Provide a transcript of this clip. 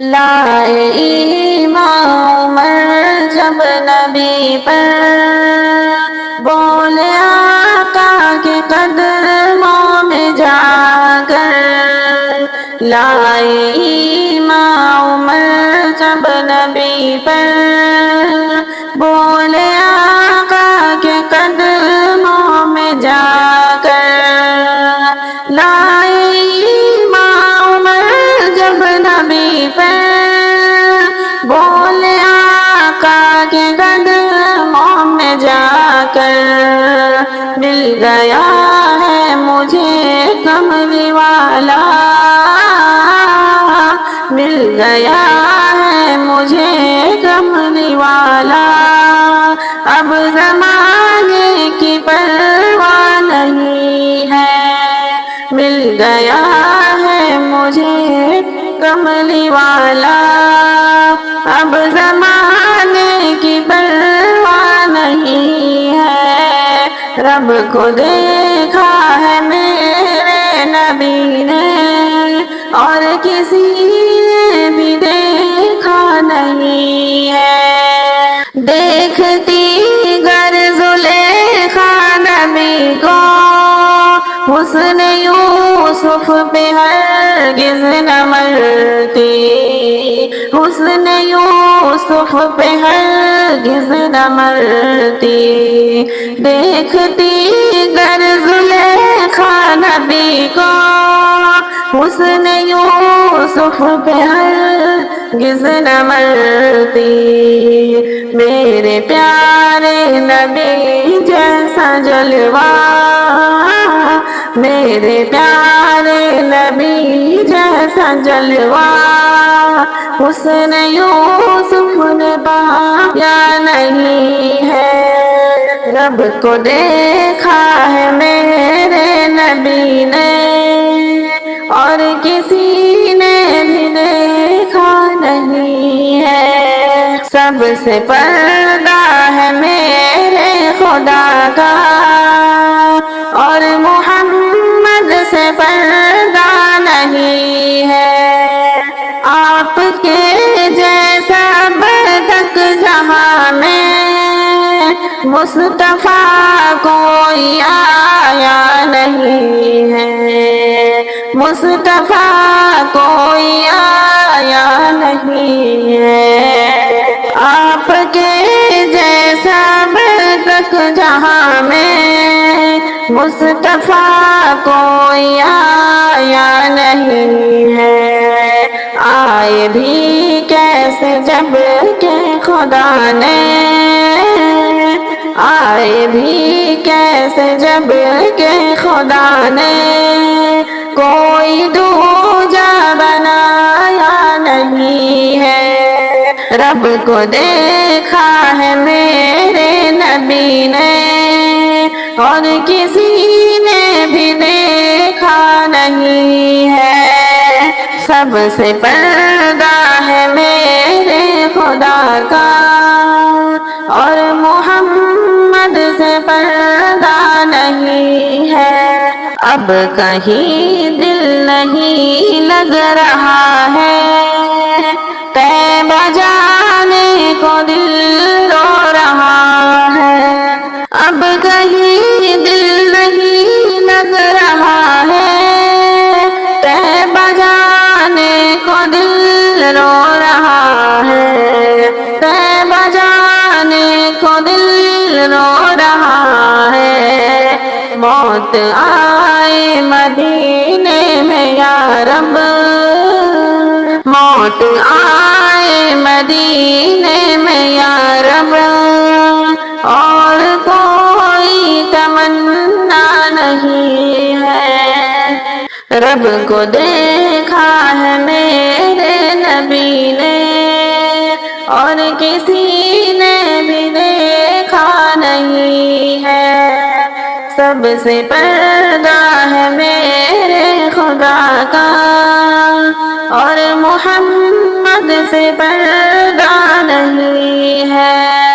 لائے ایمان عمر جب نبی پر، بولے آقا کے قدموں میں جا کر۔ لائے ایمان عمر جب نبی پر، بولے آقا کے قدموں میں جا کر۔ لائے ایمان عمر جب نبی پر، بولے آقا کے قدموں میں جا کر۔ مل گیا ہے مجھے کملی والا، مل گیا ہے مجھے کملی والا، اب زمانے کی پرواہ نہیں ہے۔ مل گیا ہے مجھے کملی والا، اب زمانے کی پرواہ نہیں ہے۔ رب کو دیکھا ہے میرے نبی نے، اور کسی نے بھی دیکھا نہیں ہے۔ دیکھتی گر زلیخا نبی کو، حسن یوسف پہ ہرگز نہ مرتی، حسن یوسف پہ ہرگز نہ مرتی۔ دیکھتی گر زلیخا نبی کو، حسن یوسف پہ ہرگز نہ مرتی۔ میرے پیارے نبی جیسا جلوہ، میرے پیارے نبی جیسا جلوہ، حسن یوسف نے پایا نہیں ہے۔ رب کو دیکھا ہے میرے نبی نے، اور کسی نے بھی دیکھا نہیں ہے۔ سب سے پردہ ہے میرے خدا کا، اور محمد سے پردہ نہیں ہے۔ آپ کے جیسا برتق جہاں میں، مصطفیٰ کوئی آیا نہیں ہے، مصطفیٰ کوئی آیا نہیں ہے۔ آپ کے جیسا برتق جہاں میں، مصطفیٰ کوئی آیا نہیں ہے۔ آئے بھی کیسے جب کہ خدا نے، آئے بھی کیسے جب کہ خدا نے، کوئی دوجا بنایا نہیں ہے۔ رب کو دیکھا ہے میرے نبی نے، اور کسی نے بھی دیکھا نہیں ہے۔ سب سے پردہ ہے میرے خدا کا، اور محمد سے پردہ نہیں ہے۔ اب کہیں دل نہیں لگ رہا ہے، طیبہ جانے کو دل رو رہا ہے۔ اب کہیں دل نہیں لگ رہا ہے، طیبہ جانے کو دل رو رہا ہے، طیبہ جانے کو دل رو رہا ہے۔ موت آئے مدینے میں یا رب، موت آئے مدینے میں یا رب، اور کوئی تمنا نہیں ہے۔ رب کو دیکھا ہے میرے نبی نے، اور کسی نے بھی دیکھا نہیں ہے۔ سب سے پردہ ہے میرے خدا کا، اور محمد سے پردہ نہیں ہے۔